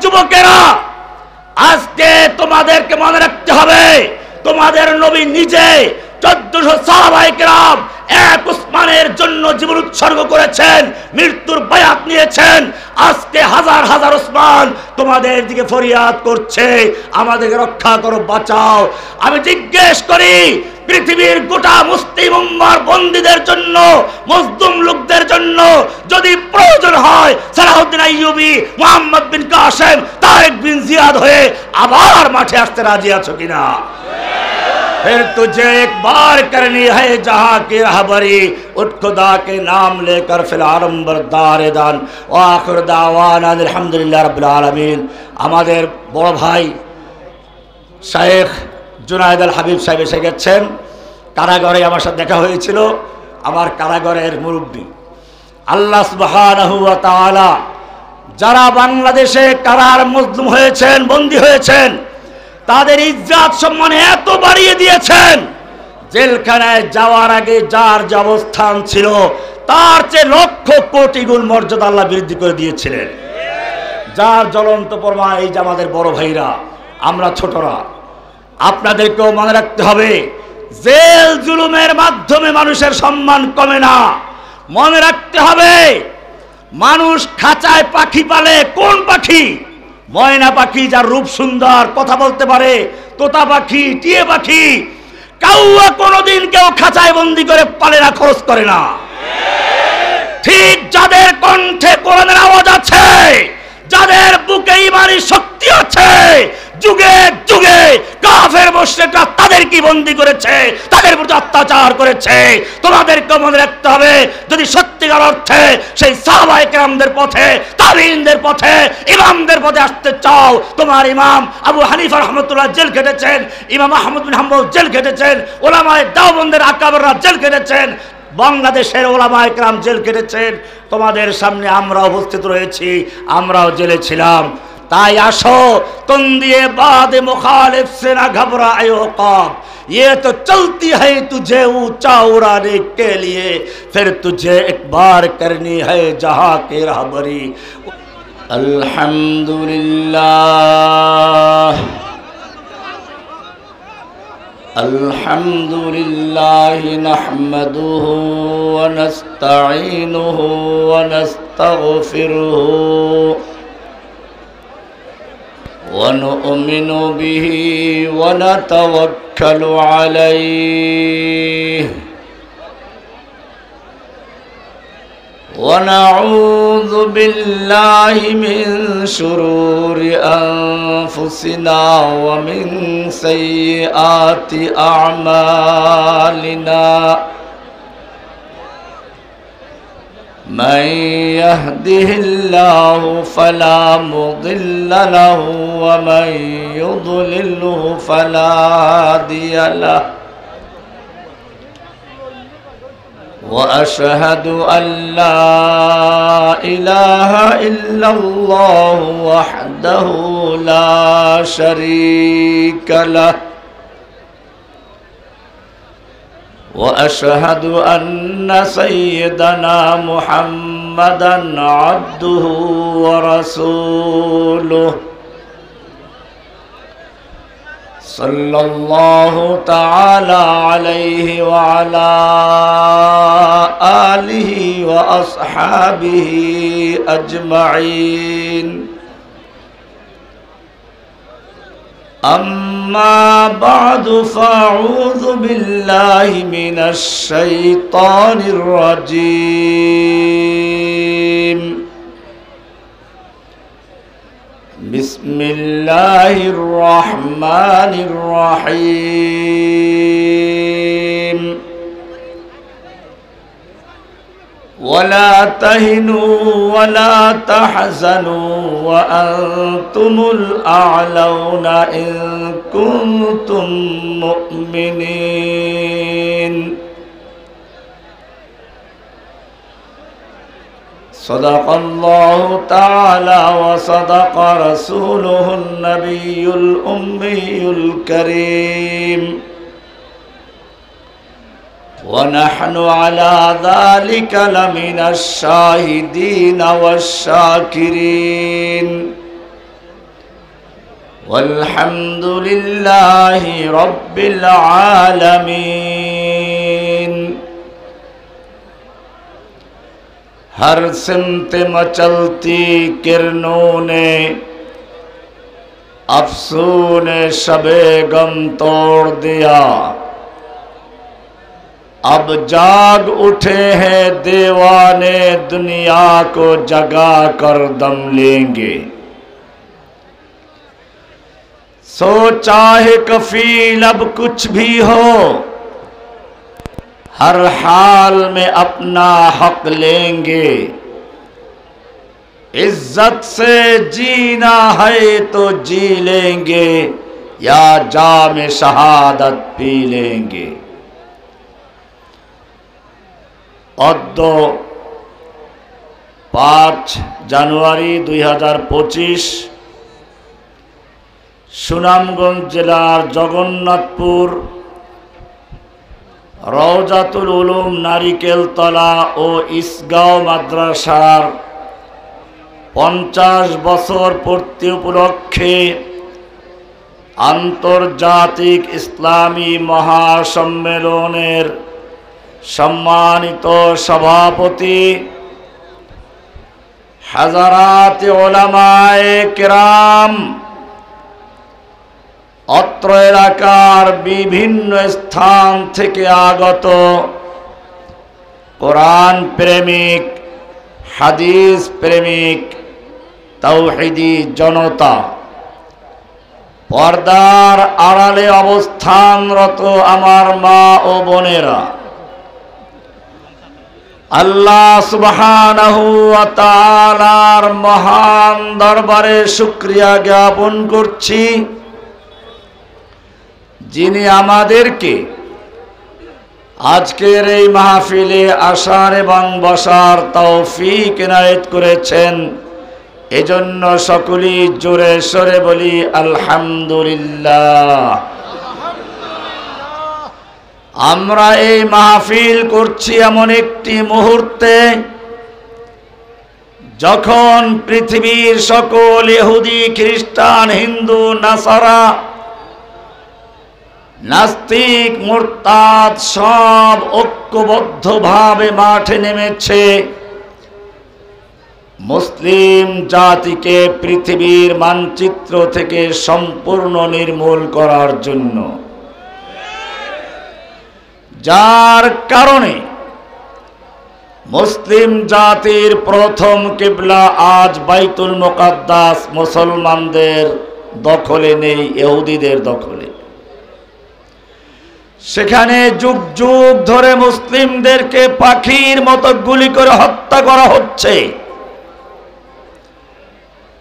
যুবকেরা, আজকে তোমাদেরকে মনে রাখতে হবে, তোমাদের নবী নিজে 1400 সাহাবায়ে কেরাম এক উসমানের জন্য জীবন উৎসর্গ করেছেন, মৃত্যুর বায়াত নিয়েছেন। আজকে হাজার হাজার উসমান তোমাদের দিকে ফরিয়াদ করছে, আমাদেরকে রক্ষা করো, বাঁচাও। আমি জিজ্ঞেস করি, পৃথিবীর গোটা মুসলিম উম্মার বন্দীদের জন্য, মজলুম লোকদের জন্য যদি প্রয়োজন হয়, সালাউদ্দিন আইয়ুবী, মুহাম্মদ বিন কাসেম, তারেক বিন জিয়াদ হয়ে আবার মাঠে আসতে রাজি আছো কিনা? फिर तुझे एक बार करनी है जहाँ की रहबरी, उठ खुदा के नाम लेकर फिलहारम बरदारे दान व आखिर दावाना अल्हम्दुलिल्लाह रब्बिल आलमीन। আমাদের বড় ভাই শেখ জুনায়েদ আল হাবিব সাহেব এসে গেছেন। কারাগারে আমার সাথে দেখা হয়েছিল, আমার কারাগারের মুরব্বী। আল্লাহ সুবহানাহু ওয়া তাআলা যারা বাংলাদেশে কারার মজলুম হয়েছেন, বন্দী হয়েছেন, তাদের ইজ্জত সম্মান এত বাড়িয়ে দিয়েছেন, জেলখানায় যাওয়ার আগে যার যে অবস্থান ছিল তার চেয়ে লক্ষ কোটি গুণ মর্যাদা আল্লাহ বৃদ্ধি করে দিয়েছিলেন। যার জ্বলন্ত প্রমাণ এই যে আমাদের বড় ভাইরা, আমরা ছোটরা, আপনাদেরকেও মনে রাখতে হবে, জেল জুলুমের মাধ্যমে মানুষের সম্মান কমে না। মনে রাখতে হবে, মানুষ খাঁচায় পাখি পালে, কোন পাখি? ময়না পাখি, যার রূপ সুন্দর, কথা বলতে পারে, তোতা পাখি, টিয়ে পাখি। কাউয়া কোনোদিন কেউ খাঁচায় বন্দি করে পালে না, খরচ করে না। ঠিক যাদের কণ্ঠে কোরআনের আওয়াজ আছে, যাদের বুকে ঈমানের শক্তি আছে, যুগে যুগে কাফের মুশরিকরা তাদেরকে বন্দী করেছে, তাদের প্রতি অত্যাচার করেছে। তোমাদেরকে মনে রাখতে হবে, যদি সত্যিকার অর্থে সেই সাহাবায়ে কেরামদের পথে, তাবিঈনদের পথে, ইমামদের পথে আসতে চাও, তোমার ইমাম আবু হানিফা রাহমাতুল্লাহ জেল খেটেছেন, ইমাম আহমদ বিন হাম্বল জেল খেটেছেন, উলামায়ে দেওবন্দের আকাবেররা জেল খেটেছেন, বাংলাদেশের উলামায়ে কেরাম জেল কেটেছেন। তোমাদের সামনে আমরা উপস্থিত রয়েছি, আমরাও জেলে ছিলাম। তাই আসো, তুম দিয়ে বাদ মুখালিফ সে না ঘবরায়ে কব, ये तो चलती है तुझे ऊंचा उड़ाने के लिए, फिर तुझे एक बार करनी है जहां की रहबरी। अल्हम्दुलिल्लाह अल्हम्दुलिल्लाह नहमदुहु व नस्तईनुहु व नस्तगफिरुहु व नु'मिनु बिही व नतवक्कलु अलैहि व नऊज़ु बिल्लाहि मिन शुरूरि अनफुसिना व मिन सय्यिआति अअमालिना। मन यहदिहिल्लाहु फला मुदिल्ल लहु व मन युद्लिल्हु फला हादिय लहु। وأشهد أن لا إله إلا الله وحده لا شريك له وأشهد أن سيدنا محمدا عبده ورسوله صلى الله تعالى عليه وعلى آله وأصحابه أجمعين. أما بعد فأعوذ بالله من الشيطان الرجيم. بسم الله الرحمن الرحيم. ولا تهنوا ولا تحزنوا وأنتم الأعلون إن كنتم مؤمنين. صدق الله تعالى وصدق رسوله النبي الأمي الكريم. ونحن على ذلك لمن الشاهدين والشاكرين. والحمد لله رب العالمين हर सिमत मचलती किरणों ने अफसून शबे गम तोड़ दिया अब जाग उठे हैं दीवाने दुनिया को जगा कर दम लेंगे सो चाहे कफील अब कुछ भी हो हर हाल में अपना हक लेंगे इज्जत से जीना है तो जी लेंगे या जाम शहादत पी लेंगे অদ্য 5 জানুয়ারি 2025 সুনামগঞ্জ জেলার জগন্নাথপুর রওজাতুল উলুম নারিকেলতলা ও ইসগাঁও মাদ্রাসার 50 বছর পূর্তি উপলক্ষে আন্তর্জাতিক ইসলামী মহাসম্মেলনের সম্মানিত সভাপতি হাজারাত উলামায়ে কেরাম অত্র এলাকার বিভিন্ন স্থান থেকে আগত কোরআন প্রেমিক হাদিস প্রেমিক তাওহীদি জনতা পর্দার আড়ালে অবস্থানরত আমার মা ও বোনেরা আল্লাহ সুবহানাহু ওয়া তাআলার মহান দরবারে শুকরিয়া জ্ঞাপন করছি যিনি আমাদেরকে আজকের এই মাহফিলে আসার এবং বসার তৌফিক এনায়েত করেছেন এজন্য সকলেই জোরে সোরে বলি আলহামদুলিল্লাহ। আমরা এই মাহফিল করছি এমন একটি মুহূর্তে যখন পৃথিবীর সকল ইহুদি খ্রিস্টান হিন্দু নাসারা নাস্তিক মুরতাদ সব ঐক্যবদ্ধভাবে মাঠে নেমেছে মুসলিম জাতিকে পৃথিবীর মানচিত্র থেকে সম্পূর্ণ নির্মূল করার জন্য, যার কারণে মুসলিম জাতির প্রথম কিবলা আজ বাইতুল মুকাদ্দাস মুসলমানদের দখলে নেই, ইহুদিদের দখলে। সেখানে যুগ যুগ ধরে মুসলিমদেরকে পাখির মতো গুলি করে হত্যা করা হচ্ছে।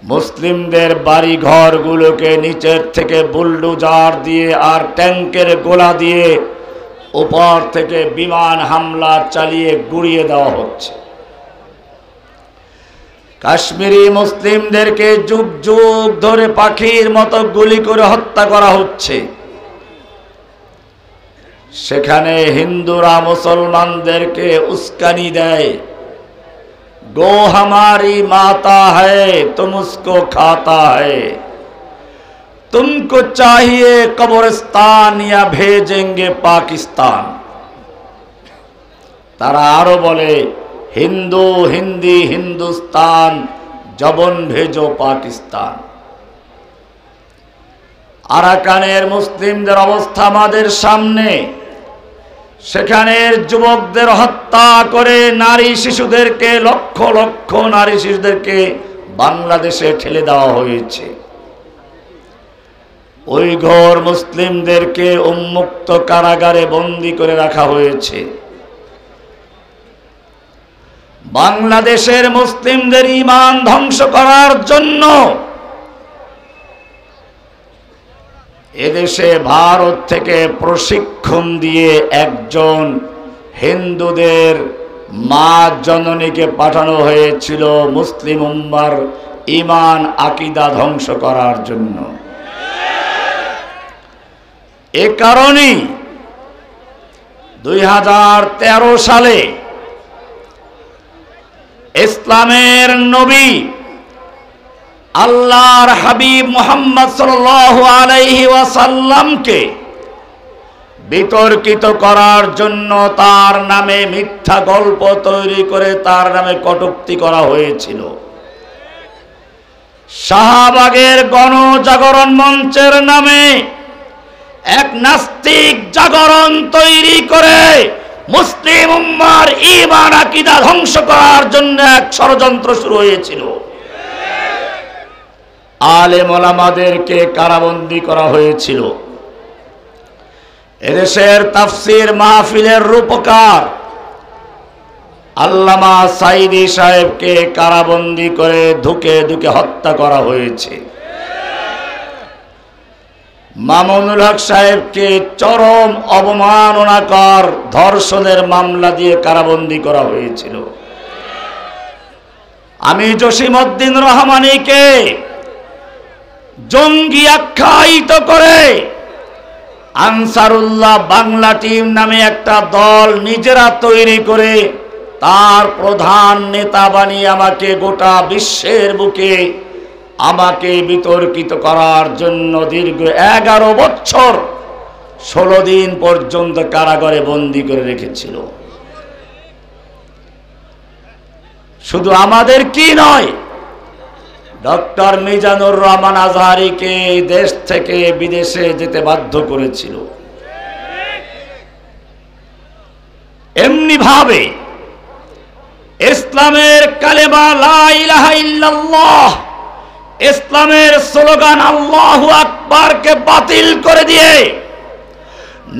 মুসলিমদের বাড়ি ঘরগুলোকে নিচের থেকে বুলডোজার দিয়ে আর ট্যাঙ্কের গোলা দিয়ে উপর থেকে বিমান হামলা চালিয়ে গুড়িয়ে দেওয়া হচ্ছে। কাশ্মীরি মুসলিমদেরকে যুগ যুগ ধরে পাখির মতো গুলি করে হত্যা করা হচ্ছে। সেখানে হিন্দুরা মুসলমানদেরকে উস্কানি দেয়, गो हमारी माता है तुम उसको खाता है, तुमको चाहिए कब्रिस्तान या भेजेंगे पाकिस्तान। तारा आरो बोले हिंदू हिंदी हिंदुस्तान जबन भेजो पाकिस्तान। আরাকানের মুসলিমদের অবস্থা আমাদের সামনে। সেখানের যুবকদের হত্যা করে নারী শিশুদেরকে লক্ষ লক্ষ নারী শিশুদেরকে বাংলাদেশে ঠেলে দেওয়া হয়েছে। উইঘুর মুসলিমদেরকে উন্মুক্ত কারাগারে বন্দী করে রাখা হয়েছে। বাংলাদেশের মুসলিমদের ঈমান ধ্বংস করার জন্য এদেশে ভারত থেকে প্রশিক্ষণ দিয়ে একজন হিন্দুদের মা জননীকে পাঠানো হয়েছিল মুসলিম উম্মার ঈমান আকীদা ধ্বংস করার জন্য। এ কারণেই 2013 সালে ইসলামের নবী আল্লাহর হাবিব মুহাম্মদ সাল্লাল্লাহু আলাইহি ওয়াসাল্লামকে বিতর্কিত করার জন্য তার নামে মিথ্যা গল্প তৈরি করে তার নামে কটূক্তি করা হয়েছিল। শাহবাগের গণজাগরণ মঞ্চের নামে এক নাস্তিক জাগরণ তৈরি করে মুসলিম উম্মার ঈমান আকীদা ধ্বংস করার জন্য এক ষড়যন্ত্র শুরু হয়েছিল। আলেম ওলামাদেরকে কারাবন্দী করা হয়েছিল। এদেশের তাফসীর মাহফিলের রূপকার আল্লামা সাঈদী সাহেবকে কারাবন্দী করে ধুকে ধুকে হত্যা করা হয়েছে। মামুনুল হক সাহেবকে চরম অবমাননাকর ধর্ষণের মামলা দিয়ে কারাবন্দী করা হয়েছিল। আমি জসিমউদ্দিন রহমানীকে জঙ্গি আখ্যায়িত করে আনসারুল্লাহ বাংলা টিম নামে একটা দল নিজেরা তৈরি করে তার প্রধান নেতা বানিয়ে আমাকে গোটা বিশ্বের বুকে আমাকে বিতর্কিত করার জন্য দীর্ঘ 11 বছর 16 দিন পর্যন্ত কারাগারে বন্দী করে রেখেছিল। শুধু আমাদের কি নয়, ডক্টর মিজানুর রহমান আজহারীকে দেশ থেকে বিদেশে যেতে বাধ্য করেছিল। এমনি ভাবে ইসলামের কালেমা লা ইলাহা ইল্লাল্লাহ, ইসলামের স্লোগান আল্লাহু আকবারকে বাতিল করে দিয়ে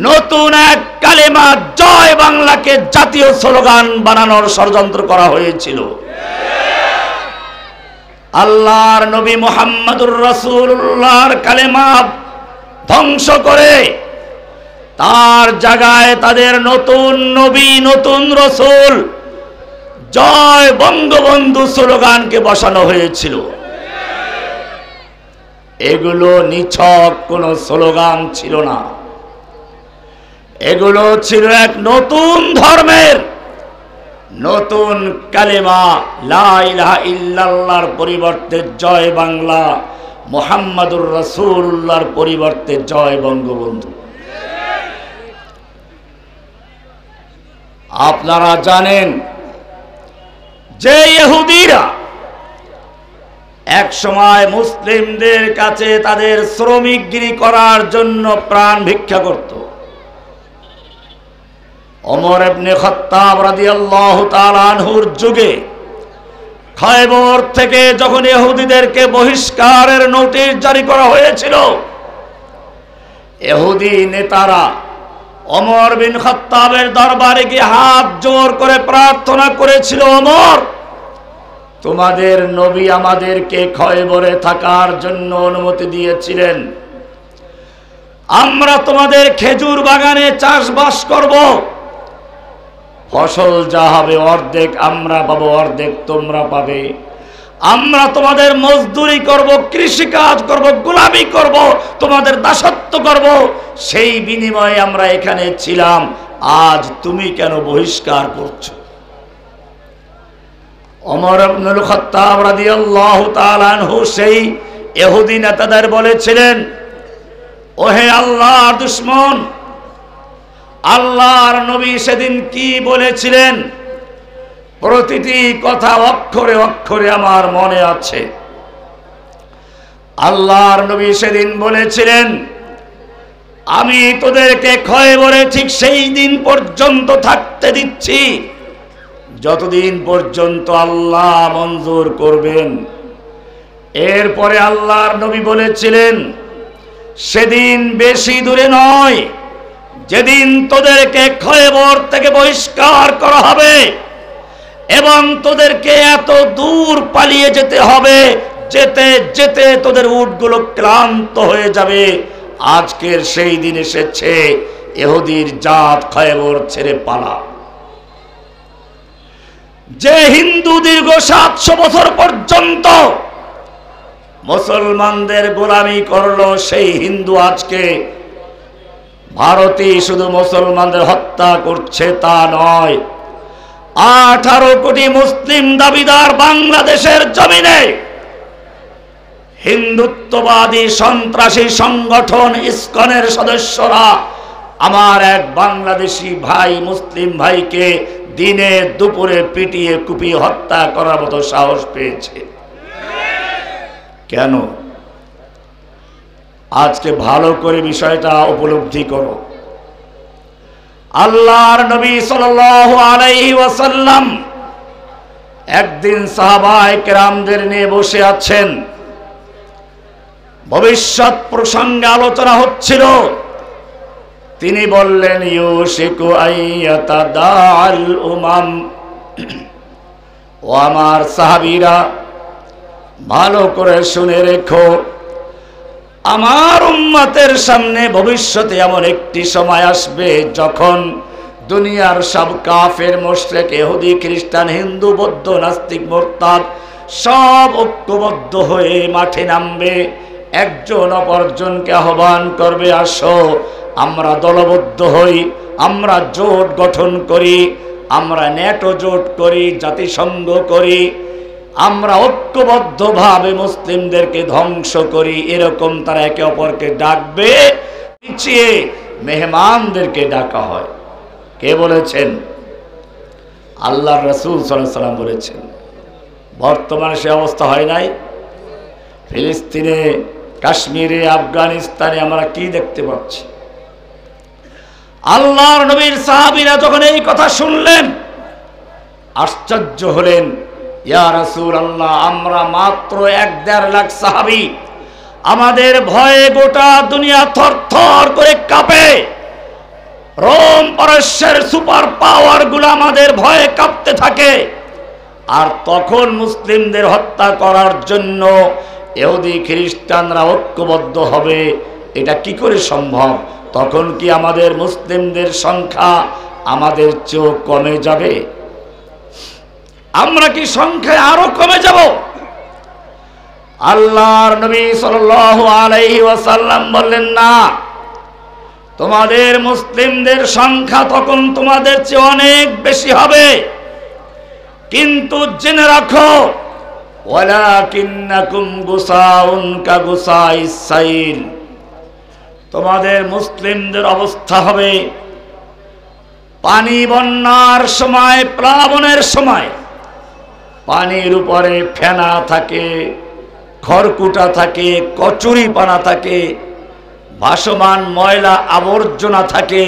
নতুন এক কালেমা জয় বাংলাকে জাতীয় স্লোগান বানানোর ষড়যন্ত্র করা হয়েছিল। আল্লাহর নবী মুহাম্মদুর রাসূলুল্লাহর কালেমা ধ্বংস করে তার জায়গায় তাদের নতুন নবী নতুন রাসূল জয় বঙ্গবন্ধু স্লোগানকে বসানো হয়েছিল। এগুলো নিছক কোনো স্লোগান ছিল না, এগুলো ছিল এক নতুন ধর্মের নতুন কালেমা লা ইলাহা ইল্লাল্লাহর পরিবর্তে জয় বাংলা, মুহাম্মাদুর রাসূলুল্লাহর পরিবর্তে জয় বঙ্গবন্ধু। আপনারা জানেন যে ইহুদিরা এক সময় মুসলিমদের কাছে তাদের শ্রমিকগিরি করার জন্য প্রাণ ভিক্ষা করত। ওমর ইবনে খাত্তাব রাদিয়াল্লাহু তাআলা আনহুর যুগে খয়বর থেকে যখন ইহুদিদেরকে বহিষ্কারের নোটিশ জারি করা হয়েছিল, ইহুদি নেতারা ওমর বিন খাত্তাবের দরবারে গিয়ে হাত জোর করে প্রার্থনা করেছিল, ওমর তোমাদের নবী আমাদেরকে খয়বরে থাকার জন্য অনুমতি দিয়েছিলেন, আমরা তোমাদের খেজুর বাগানে চাষবাস করব, ফসল যা হবে অর্ধেক আমরা পাবো অর্ধেক তোমরা পাবে, আমরা তোমাদের মজদুরি করব, কৃষি কাজ করব, গোলামি করব, তোমাদের দাসত্ব করব, সেই বিনিময়ে আমরা এখানে ছিলাম, আজ তুমি কেন বহিষ্কার করছো? ওমর ইবনুল খাত্তাব রাদিয়াল্লাহু তাআলা আনহু সেই ইহুদি নেতাদের বলেছিলেন, ওহে আল্লাহর দুশমন, আল্লাহর নবী সেদিন কি বলেছিলেন প্রতিটি কথা অক্ষরে অক্ষরে আমার মনে আছে। আল্লাহর নবী সেদিন বলেছিলেন, আমি তোদেরকে খয়বরে ঠিক সেই দিন পর্যন্ত থাকতে দিচ্ছি যতদিন পর্যন্ত আল্লাহ মঞ্জুর করবেন। এরপরে আল্লাহর নবী বলেছিলেন, সেদিন বেশি দূরে নয় যেদিন তোদেরকে খয়বর থেকে বহিষ্কার করা হবে এবং তোদেরকে এত দূর পালিয়ে যেতে হবে, যেতে যেতে তোদের উটগুলো ক্লান্ত হয়ে যাবে। আজকের সেই দিন এসেছে, ইহুদির জাত খয়বর ছেড়ে পালা। যে হিন্দু দীর্ঘ 700 বছর পর্যন্ত মুসলমানদের গোলামি করলো, সেই হিন্দু আজকে ভারতে শুধু মুসলমানদের হত্যা করছে তা নয়, 18 কোটি মুসলিম দাবিদার বাংলাদেশের জমিনে হিন্দুত্ববাদী সন্ত্রাসী সংগঠন ইসকনের সদস্যরা আমার এক বাংলাদেশি ভাই, মুসলিম ভাইকে দিনে দুপুরে পিটিয়ে কুপিয়ে হত্যা করার মতো সাহস পেয়েছে। কেন? আজকে ভালো করে বিষয়টা উপলব্ধি করো। আল্লাহর নবী সাল্লাল্লাহু আলাইহি ওয়াসাল্লাম একদিন সাহাবায়ে কেরামদের নিয়ে বসে আছেন, ভবিষ্যৎ প্রসঙ্গে আলোচনা হচ্ছিল। তিনি বললেন, ইউশিকু আইয়াতাদাল উমাম, ও আমার সাহাবীরা ভালো করে শুনে রেখো, আমার উম্মতের সামনে ভবিষ্যতে এমন একটি সময় আসবে যখন দুনিয়ার সব কাফের, মুশরিক, ইহুদি, খ্রিস্টান, হিন্দু, বৌদ্ধ, নাস্তিক, মুরতাদ সব ঐক্যবদ্ধ হয়ে মাঠে নামবে, একজন অপরজনকে আহ্বান করবে, আসো আমরা দলবদ্ধ হই, আমরা জোট গঠন করি, আমরা ন্যাটো জোট করি, জাতিসংঘ করি, আমরা ঐক্যবদ্ধভাবে মুসলিমদেরকে ধ্বংস করি। এরকম তারা একে অপরকে ডাকবে, পিছিয়ে মেহমানদেরকে ডাকা হয়। কে বলেছেন? আল্লাহর রাসূল সাল্লাল্লাহু আলাইহি ওয়াসাল্লাম বলেছেন। বর্তমানে সে অবস্থা হয় নাই? ফিলিস্তিনে, কাশ্মীরে, আফগানিস্তানে আমরা কি দেখতে পাচ্ছি? আল্লাহর নবীর সাহাবীরা যখন এই কথা শুনলেন আশ্চর্য হলেন। ইয়া রাসূলুল্লাহ, আমরা মাত্র 1-1.5 লাখ সাহাবী, আমাদের ভয়ে গোটা দুনিয়া থরথর করে কাঁপে। রোম পারস্যের সুপার পাওয়ার গুলো আমাদের ভয়ে কাঁপতে থাকে, আর তখন মুসলিমদের হত্যা করার জন্য ইহুদি খ্রিস্টানরা ঐক্যবদ্ধ হবে, এটা কি করে সম্ভব? তখন কি আমাদের মুসলিমদের সংখ্যা আমাদের চেয়েও কমে যাবে? আমরা কি সংখ্যায় আরো কমে যাব? আল্লাহর নবী সাল্লাল্লাহু আলাইহি ওয়াসাল্লাম বললেন, না, তোমাদের মুসলিমদের সংখ্যা তখন তোমাদের চেয়ে অনেক বেশি হবে, কিন্তু জেনে রাখো, ওয়ালাকিন্নাকুম গুসাউন কাগুসাইস সাইল, তোমাদের মুসলিমদের অবস্থা হবে পানি বন্যার সময়, প্লাবনের সময় পানির উপরে ফেনা থাকে, খড়কুটা থাকে, কচুরি পানা থাকে, ভাসমান ময়লা আবর্জনা থাকে,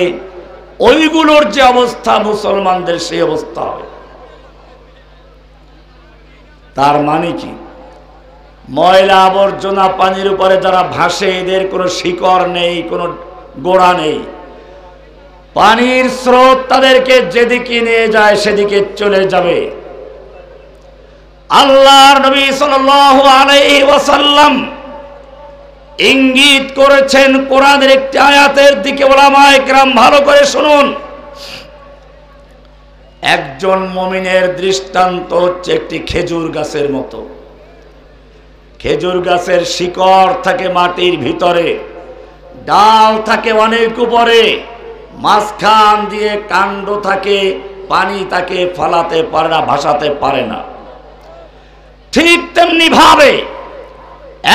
ওইগুলোর যে অবস্থা মুসলমানদের সেই অবস্থা হবে। তার মানে কি? ময়লা আবর্জনা পানির উপরে যারা ভাসে, এদের কোনো শিকড় নেই, কোনো গোড়া নেই, পানির স্রোত তাদেরকে যেদিকে নিয়ে যায় সেদিকে চলে যাবে। আল্লাহর নবী সাল্লাল্লাহু আলাইহি ওয়াসাল্লাম ইঙ্গিত করেছেন কোরআনের একটি আয়াতের দিকে। উলামায়ে কেরাম ভালো করে শুনুন। একজন মুমিনের দৃষ্টান্ত হচ্ছে একটি খেজুর গাছের মতো। খেজুর গাছের শিকড় থাকে মাটির ভিতরে, ডাল থাকে অনেক উপরে, মাঝখান দিয়ে কাণ্ড থাকে, পানি তাকে ফলাতে পারে না, ভাসাতে পারে না। ঠিক তেমনি ভাবে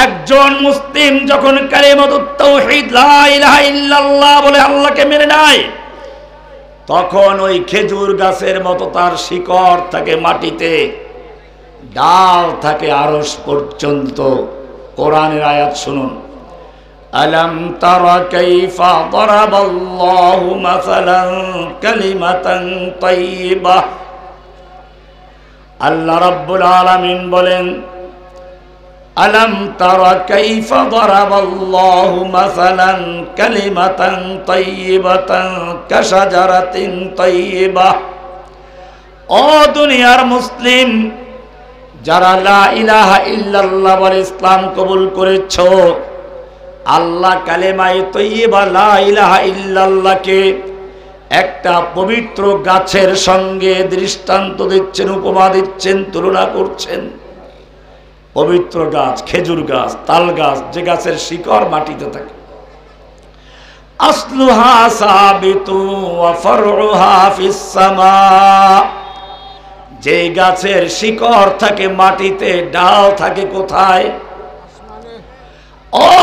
একজন মুসলিম যখন কালিমাতুত তাওহীদ লা ইলাহা ইল্লাল্লাহ বলে আল্লাহকে মেনে নেয়, তখন ওই খেজুর গাছের মতো তার শিকড় থাকে মাটিতে, ডাল থাকে আরশ পর্যন্ত। কোরআনের আয়াত শুনুন, আলাম তারা কাইফা দারাবাল্লাহু মাসালান কালিমাতান তাইয়্যিবাহ। আল্লাহ রাব্বুল আলামিন বলেন, আলাম তারা কাইফা দারাবাল্লাহু মাসালান কালিমাতান তাইয়্যিবাতান কাশাজারাতিন তাইয়্যিবাহ। ও দুনিয়ার মুসলিম, যারা লা ইলাহা ইল্লাল্লাহ বলে ইসলাম কবুল করেছো, আল্লাহ কালেমায়ে তাইয়্যিবা লা ইলাহা ইল্লাল্লাহকে একটা পবিত্র গাছের সঙ্গে দৃষ্টান্ত দিচ্ছেন, উপমা দিচ্ছেন, তুলনা করছেন। পবিত্র গাছ, খেজুর গাছ, তাল গাছ, যে গাছের শিকড় মাটিতে থাকে, আসলুহা সাবিতু ওয়া ফারউহা ফিস সামা, যে গাছের শিকড় থাকে মাটিতে, ডাল থাকে কোথায়?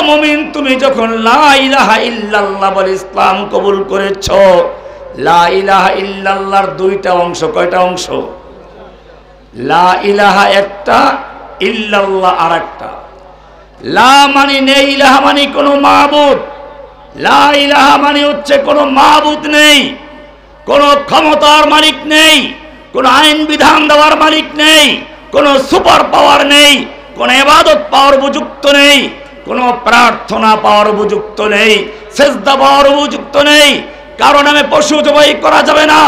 মুমিন, তুমি যখন লা ইলাহা ইল্লাল্লাহ বলে ইসলাম কবুল করেছো, লা ইলাহা ইল্লাল্লাহর দুইটা অংশ। কয়টা অংশ? লা ইলাহা একটা, ইল্লাল্লাহ আরেকটা। লা মানে নেই, ইলাহা মানে কোনো মাবুদ। লা ইলাহা মানে হচ্ছে কোনো মাবুদ নেই, কোনো ক্ষমতার মালিক নেই, কোনো আইন বিধান দেওয়ার মালিক নেই, কোনো সুপার পাওয়ার নেই, কোনো ইবাদত পাওয়ার উপযুক্ত নেই, কোনো প্রার্থনা পাওয়ার উপযুক্ত নেই, সেজদা পাওয়ার উপযুক্ত নেই, কারো নামে পশু জবাই করা যাবে না,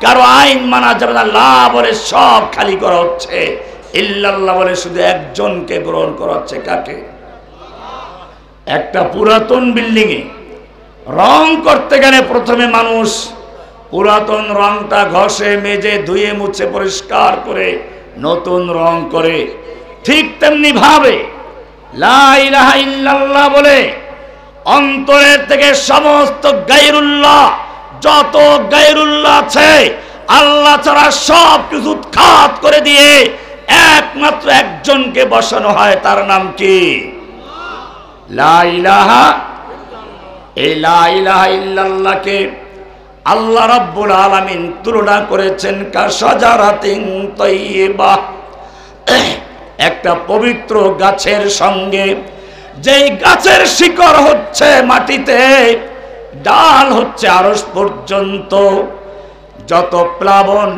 কারো আইন মানা যাবে না। লা বলে সব খালি করা হচ্ছে, ইল্লাল্লাহ বলে শুধু একজনকে গ্রহণ করা হচ্ছে। কাকে? একটা পুরাতন বিল্ডিং এ রং করতে গেলে প্রথমে মানুষ পুরাতন রংটা ঘষে মেজে ধুয়ে মুছে পরিষ্কার করে নতুন রং করে। ঠিক তেমনি ভাবে লা ইলাহা ইল্লাল্লাহ বলে অন্তরের থেকে সমস্ত গায়রুল্লাহ, যত গায়রুল্লাহ আছে আল্লাহ ছাড়া সব কিছু উৎখাত করে দিয়ে একমাত্র একজনকে বসানো হয়। তার নাম কি? লা ইলাহা। এই লা ইলাহা ইল্লাল্লাহকে আল্লাহ রাব্বুল আলামিন তুলনা করেছেন কাশাজারাতিন তাইয়্যিবা, একটা পবিত্র গাছের সঙ্গে। যেই গাছের শিকড় হচ্ছে মাটিতে, ডাল হচ্ছে আরশ পর্যন্ত। যত প্লাবন,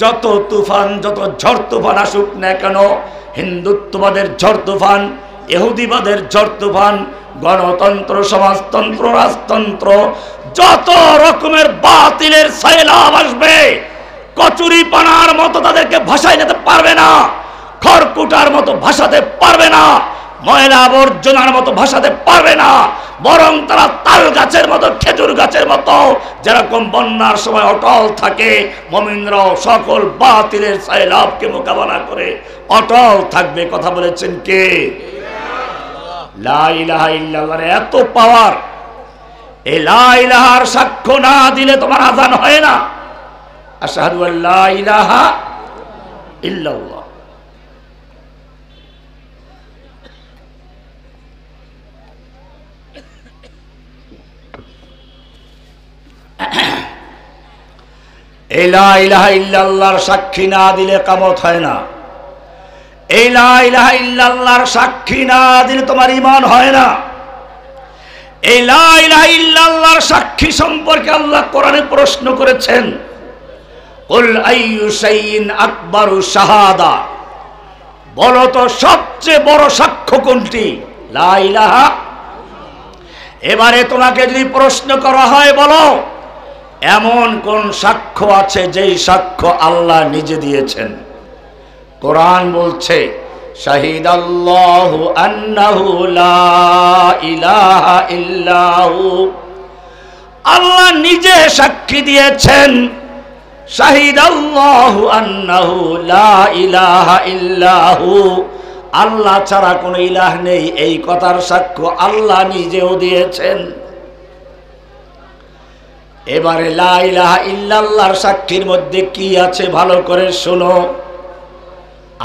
যত তুফান, যত ঝড় তুফান আসুক না কেন, হিন্দুত্ববাদের ঝড় তুফান, ইহুদিবাদের ঝড় তুফান, গণতন্ত্র, সমাজতন্ত্র, রাজতন্ত্র, যত রকমের বাতিলের সাইলাব আসবে, কচুরি পানার মতো তাদেরকে ভাষায় নিতে পারবে না, খড়কুটার মতো ভাষাতে পারবে না, ময়লা আবর্জনার মতো ভাষাতে পারবে না। বরং তারা তাল গাছের মতো, খেজুর গাছের মতো যেরকম বন্যার সময় অটল থাকে, মুমিনরাও সকল বাতিলের সাইলাবকে মোকাবেলা করে অটল থাকবে। কথা বলেছেন কে? লা ইলাহা ইল্লাল্লাহর এত পাওয়ার, এই লা ইলাহার সাক্ষ্য না দিলে তোমার আযান হয় না। আশহাদু আল্লা ইলাহা ইল্লাল্লাহ। এই লা ইলাহা ইল্লাল্লাহর সাক্ষী না দিলে কিয়ামত হয় না। এই লা ইলাহা ইল্লাল্লাহর সাক্ষী না দিলে তোমার ঈমান হয় না। এই লা ইলাহা ইল্লাল্লাহর সাক্ষী সম্পর্কে আল্লাহ কোরআনে প্রশ্ন করেছেন, কুল আইয়ু শাইইন আকবারু শাহাদা, বলো তো সবচেয়ে বড় সাক্ষ্য কোনটি? লা ইলাহা। এবারে তোমাকে যদি প্রশ্ন করা হয়, বলো এমন কোন সাক্ষ্য আছে যেই সাক্ষ্য আল্লাহ নিজে দিয়েছেন? কোরআন বলছে, শাহিদাল্লাহু আন্নাহু লা ইলাহা ইল্লাহু, আল্লাহ নিজে সাক্ষী দিয়েছেন। শাহিদাল্লাহু আন্নাহু লা ইলাহা ইল্লাহু, আল্লাহ ছাড়া কোনো ইলাহ নেই, এই কথার সাক্ষ্য আল্লাহ নিজেও দিয়েছেন। এবারে লা ইলাহা ইল্লাল্লাহর সাক্ষীর মধ্যে কি আছে ভালো করে শোনো।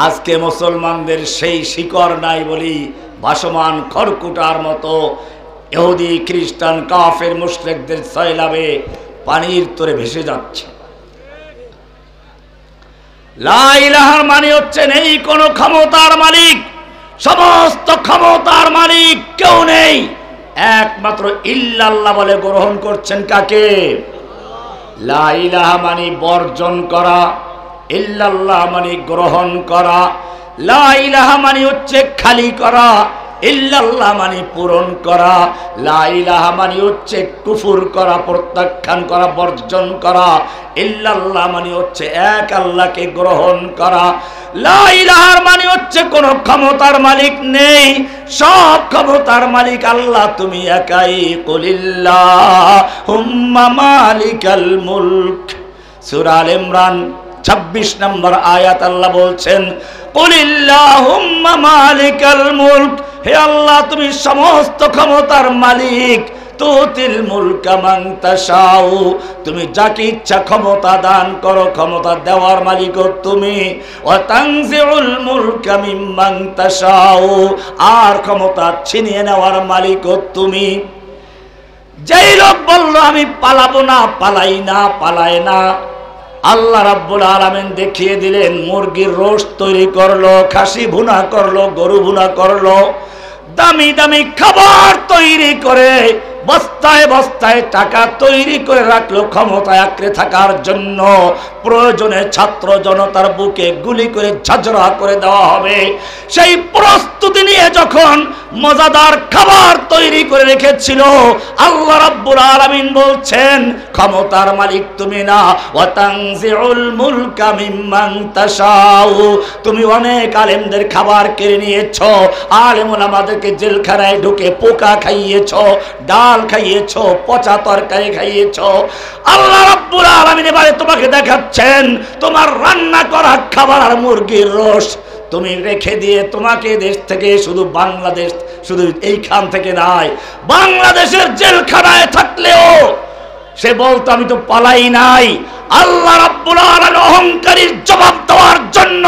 আজকে মুসলমানদের সেই শিকড় নাই বলি ভাসমান খড়কুটার মতো ইহুদি, খ্রিস্টান, কাফের, মুশরিকদের সয়লাবে পানির তরে ভেসে যাচ্ছে। লা ইলাহার মানে হচ্ছে নেই কোনো ক্ষমতার মালিক, সমস্ত ক্ষমতার মালিক কেউ নেই, একমাত্র ইল্লাল্লাহ বলে গ্রহণ করছেন কাকে? লা ইলাহা মানে বর্জন করা, ইল্লাল্লাহ মানে গ্রহণ করা। লা ইলাহা মানে হচ্ছে খালি করা, ইল্লাল্লাহ মানে পূরণ করা। লা ইলাহা মানে হচ্ছে কুফর করা, প্রত্যাখ্যান করা, বর্জন করা। ইল্লাল্লাহ মানে হচ্ছে এক আল্লাহকে গ্রহণ করা। লা ইলাহার মানে হচ্ছে কোনো ক্ষমতার মালিক নেই, সব ক্ষমতার মালিক আল্লাহ, তুমি একাই। কুলিল্লাহুম্মা মালিকাল মুলক, সূরা আল ইমরান 26 নম্বর আয়াত আল্লাহ বলছেন, কুলিল্লাহুম্মা মালিকাল মুলক, হে আল্লাহ তুমি সমস্ত ক্ষমতার মালিক, তুতিল মুলকা মান তাশাউ, তুমি যাকে ইচ্ছা ক্ষমতা দান করো, ক্ষমতা দেওয়ার মালিক তুমি। ওয়া তানজিউল মুলকা মিম্মান তাশাউ, আর ক্ষমতা ছিনিয়ে নেওয়ার মালিক তুমি। যেই লোক বলল আমি পালাবো না, পালায় না, আল্লাহ রাব্বুল আলামিন দেখিয়ে দিলেন মুরগির রোস্ট তৈরি করলো, খাসি ভুনা করলো, গরু ভুনা করলো, দামি দামি খাবার তৈরি করে বস্তায় বস্তায় টাকা তৈরি করে রাখলো ক্ষমতায় আঁকড়ে থাকার জন্য। প্রয়োজনে ছাত্র জনতার বুকে গুলি করে ঝাঁঝরা করে দেওয়া হবে, সেই প্রস্তুতি নিয়ে যখন মজাদার খাবার তৈরি করে রেখেছিল, আল্লাহ রাব্বুল আলামিন বলছেন ক্ষমতার মালিক তুমি না। ওয়া তানজিউল মুলকা মিম্মান তাশাউ, তুমি অনেক আলেমদের খাবার কেড়ে নিয়েছো, আলেম ওলামাদেরকে জেলখানায় ঢুকে পোকা খাইয়েছো, ডাল খাইয়েছো, পচা তরকারি খাইয়েছো। আল্লাহ রাব্বুল আলামিন এবারে তোমাকে দেখাচ্ছেন তোমার রান্না করা খাবার আর মুরগির রোস তুমি রেখে দিয়ে তোমাকে দেশ থেকে, শুধু বাংলাদেশ, শুধু এইখান থেকে নয়, বাংলাদেশের জেলখানায় থাকলেও সে বলতো আমি তো পালাই নাই। আল্লাহ রাব্বুল আলামিন অহংকারীর জবাব দেওয়ার জন্য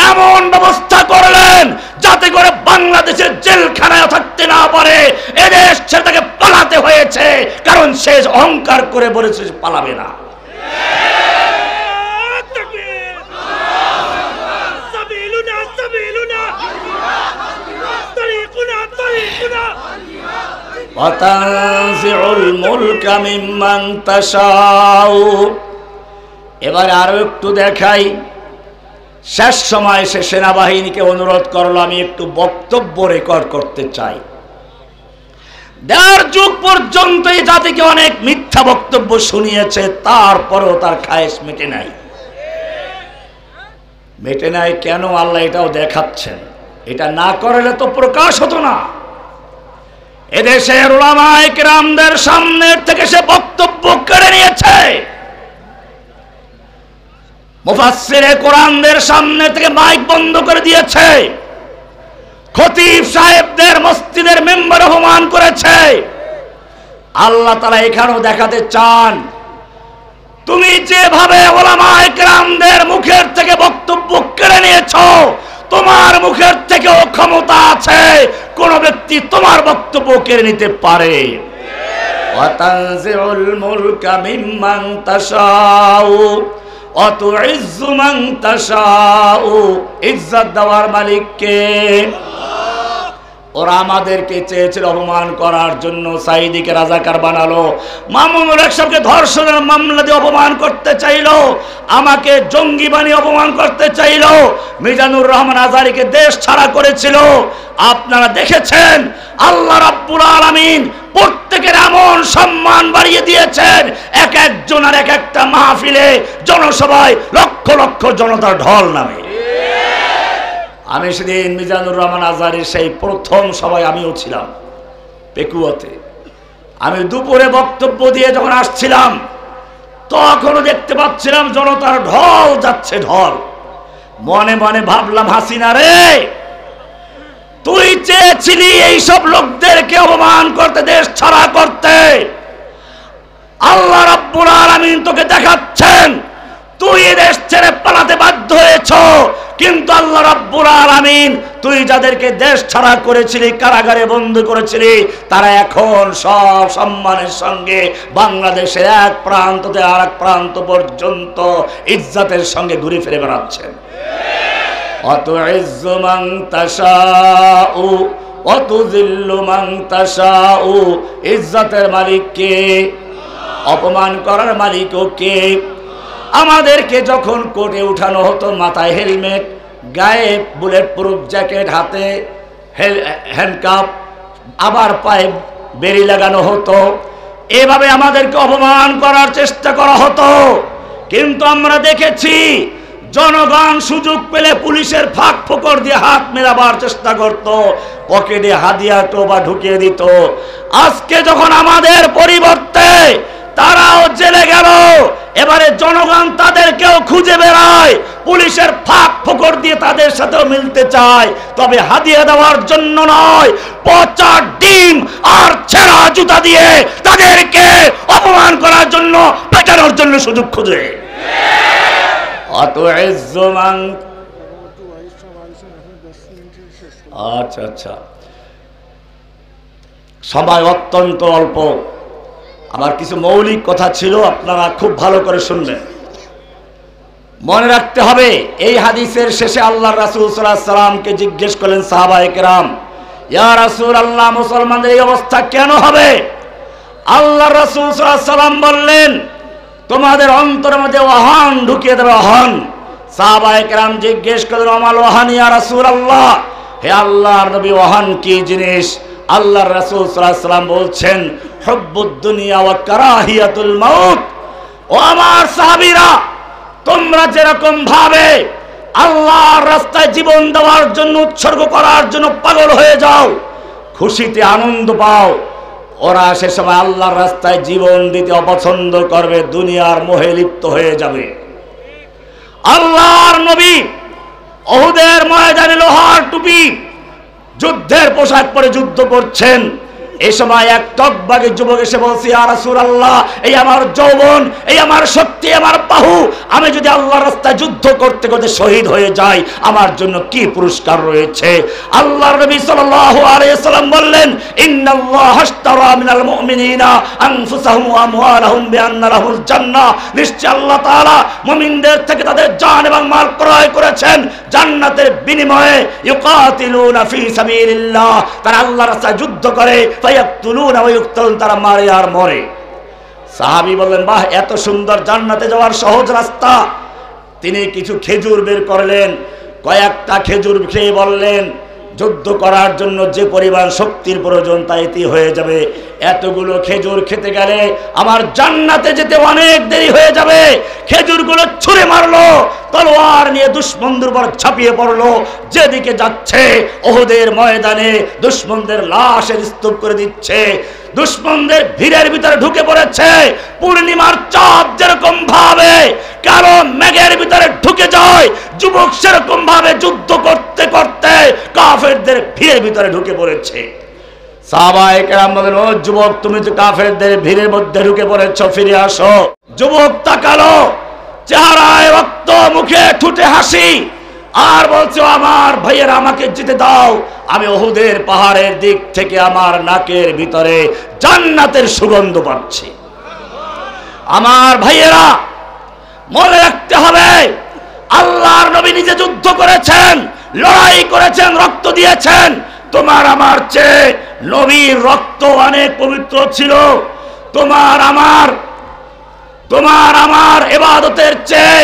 এমন ব্যবস্থা করলেন যাতে করে বাংলাদেশের জেলখানায় থাকতে না পারে, এদেশ ছেড়ে তাকে পালাতে হয়েছে, কারণ সে অহংকার করে বলেছে পালাবে না। এবারে আরো একটু দেখাই। শেষ সময় সে সেনাবাহিনীকে অনুরোধ করলো আমি একটু বক্তব্য রেকর্ড করতে চাই। দেড় যুগ পর্যন্ত এই জাতিকে অনেক মিথ্যা বক্তব্য শুনিয়েছে, তারপরেও তার খায়েশ মেটে নাই। কেন আল্লাহ এটাও দেখাচ্ছেন। এটা না করলে তো প্রকাশ হতো না। এদেশের উলামায়ে কিরামদের সামনের থেকে সে বক্তব্য কেড়ে নিয়েছে, মুফাসসিরে কোরআনদের সামনে থেকে মাইক বন্ধ করে দিয়েছে, খতিব সাহেবদের মসজিদের মেম্বার অপমান করেছে। আল্লাহ তাআলা এখানেও দেখাতে চান তুমি যেভাবে উলামায়ে কিরামদের মুখের থেকে বক্তব্য কেড়ে নিয়েছো, তোমার মুখের থেকেও ক্ষমতা আছে, কোন ব্যক্তি তোমার বক্তব্য কেড়ে নিতে পারে। ওয়া তানজিউল মুলকা মিম্মান তাশাউ ওয়া তুইজ্জু মান তাশাউ, ইজ্জত দেওয়ার মালিক কে? ওরা আমাদেরকে চেয়েছিল অপমান করার জন্য, সাইদিকে রাজাকার বানালো, মামুনুল হক সাহেবকে ধর্ষণের মামলা দিয়ে অপমান করতে চাইলো, আমাকে জঙ্গি বানিয়ে অপমান করতে চাইলো, মিজানুর রহমান আজহারীকে দেশ ছাড়া করেছিল। আপনারা দেখেছেন আল্লাহ রাব্বুল আলামিন প্রত্যেকের এমন সম্মান বাড়িয়ে দিয়েছেন, এক একজন আর এক একটা মাহফিলে, জনসভায় লক্ষ লক্ষ জনতার ঢল নামে। আমি সেদিন মিজানুর রহমান আজহারীর সেই প্রথম সভায় আমিও ছিলাম পেকুয়াতে। আমি দুপুরে বক্তব্য দিয়ে যখন আসছিলাম তখনও দেখতে পাচ্ছিলাম জনতার ঢল যাচ্ছে, ঢল। মনে মনে ভাবলাম হাসিনা রে, তুই চেয়েছিলি এইসব লোকদেরকে অপমান করতে, দেশ ছাড়া করতে, আল্লাহ রাব্বুল আলামিন তোকে দেখাচ্ছেন তুই দেশ ছেড়ে পালাতে বাধ্য হয়েছ, কিন্তু আল্লাহ রাব্বুল আলামিন তুই যাদেরকে দেশ ছাড়া করেছিলি, কারাগারে বন্দী করেছিলি, তারা এখন সব সম্মানের সঙ্গে বাংলাদেশের এক প্রান্ত থেকে আরেক প্রান্ত পর্যন্ত ইজ্জতের সঙ্গে ঘুরে ফিরে বেড়াচ্ছেন। অতুইজ্জু মান তাশাউ ওয়া তুযিল্লু মান তাশাউ, ইজ্জতের মালিক কে? অপমান করার মালিকও কে? আমাদেরকে যখন কোর্টে উঠানো হতো, মাথায় হেলমেট, গায়ে বুলেট প্রুফ জ্যাকেট, হাতে হ্যান্ডকাপ, আবার পায়ে বেড়ি লাগানো হতো, এভাবে আমাদেরকে অপমান করার চেষ্টা করা হতো। কিন্তু আমরা দেখেছি জনগণ সুযোগ পেলে পুলিশের ফাঁক ফোকর দিয়ে হাত মেলাবার চেষ্টা করত, পকেটে হাদিয়া টোপা ঢুকিয়ে দিত। আজকে যখন আমাদের পরিবর্তে তারাও জেলে গেল, এবারে জনগণ তাদেরকেও খুঁজে বেড়ায়, পুলিশের ফাঁক ফোকর দিয়ে তাদের সাথেও মিলতে চায়, তবে হাদিয়া দেওয়ার জন্য নয়, পচা ডিম আর ছেঁড়া জুতা দিয়ে জন্য সুযোগ খুঁজে। আচ্ছা আচ্ছা, সময় অত্যন্ত অল্প। আমার কিছু মৌলিক কথা ছিল, আপনারা খুব ভালো করে শুনবেন। মনে রাখতে হবে, এই হাদিসের শেষে আল্লাহ রাসূল সাল্লাল্লাহু আলাইহি সাল্লামকে জিজ্ঞেস করলেন সাহাবায়ে কেরাম, ইয়া রাসূলুল্লাহ, মুসলমানদের এই অবস্থা কেন হবে? আল্লাহ রাসূল সাল্লাল্লাহু আলাইহি সাল্লাম বললেন, তোমাদের অন্তরের মধ্যে ওয়াহান ঢুকিয়ে দেবে, ওয়াহান। সাহাবায়ে কেরাম জিজ্ঞেস করলেন, আমাল ওয়াহান ইয়া রাসূলুল্লাহ, হে আল্লাহর নবী, ওয়াহান কি জিনিস? আল্লাহ রাসূল সাল্লাল্লাহু আলাইহি সাল্লাম বলছেন, হুব্বুদ দুনিয়া ওয়া কারাহিয়াতুল মাউত। ও আমার সাহাবীরা, তোমরা যেরকম ভাবে আল্লাহর রাস্তায় জীবন দেওয়ার জন্য, উৎসর্গ করার জন্য পাগল হয়ে যাও, খুশিতে আনন্দ পাও, ওরা সে সময় আল্লাহর রাস্তায় জীবন দিতে অপছন্দ করবে, দুনিয়ার মোহে লিপ্ত হয়ে যাবে। আল্লাহর নবী উহুদের ময়দানে লোহার টুপি, যুদ্ধের পোশাক পরে যুদ্ধ করছেন। এই সময় এক টকবাগে যুবক এসে বলছে, ইয়া রাসূলুল্লাহ, এই আমার যৌবন, এই আমার শক্তি, আমার বাহু, আমি যদি আল্লাহর রাস্তায় যুদ্ধ করতে করতে শহীদ হয়ে যাই, আমার জন্য কি পুরস্কার রয়েছে? আল্লাহর নবী সাল্লাল্লাহু আলাইহি সাল্লাম বললেন, ইন্নাল্লাহা আশতারা মিনাল মুমিনিনা আনফুসাহুম ওয়া আমওয়ালাহুম বিআন্না লাহুল জান্নাহ। নিশ্চয় আল্লাহ তাআলা মুমিনদের থেকে তাদের জান এবং মাল ক্রয় করেছেন জান্নাতের বিনিময়ে। ইউকাতিলুনা ফি সাবিলিল্লাহ, তারা আল্লাহর রাস্তায় যুদ্ধ করে, তারা মারে আর মরে। সাহাবী বললেন, বাহ, এত সুন্দর জান্নাতে যাওয়ার সহজ রাস্তা। তিনি কিছু খেজুর বের করলেন, কয়েকটা খেজুর খেয়ে বললেন, যুদ্ধ করার জন্য যে পরিমাণ শক্তির প্রয়োজন তা এতেই হয়ে যাবে। এতগুলো খেজুর খেতে গেলে আমার জান্নাতে যেতে অনেক দেরি হয়ে যাবে। খেজুরগুলো ছুঁড়ে মারলো, তলোয়ার নিয়ে দুশমনদের উপর ঝাঁপিয়ে পড়লো। যেদিকে যাচ্ছে উহুদের ময়দানে দুশমনদের লাশের স্তূপ করে দিচ্ছে। দুশমনদের ভিড়ের ভিতরে ঢুকে পড়েছে। পূর্ণিমার চাঁদ যেরকম ভাবে কালো মেঘের ভিতরে ঢুকে যায়, যুবক সেরকম ভাবে যুদ্ধ করতে করতে কাফেরদের ভিড়ের ভিতরে ঢুকে পড়েছে। সাহাবায়ে কেরাম বলেন, ও যুবক, তুমি তো কাফেরদের ভিড়ের মধ্যে ঢুকে পড়েছো, ফিরে আসো। যুবক তাকালো, চেহারায় রক্ত, মুখে ঠুটে হাসি, আর বলছে, আমার ভাইয়েরা, আমাকে যেতে দাও। আমি উহুদের পাহাড়ের দিক থেকে আমার নাকের ভিতরে জান্নাতের সুগন্ধ পাচ্ছি। আমার ভাইয়েরা, মনে রাখতে হবে, আল্লাহর নবী নিজে যুদ্ধ করেছেন, লড়াই করেছেন, রক্ত দিয়েছেন। তোমার আমার চেয়ে নবীর রক্ত অনেক পবিত্র ছিল। তোমার আমার ইবাদতের চেয়ে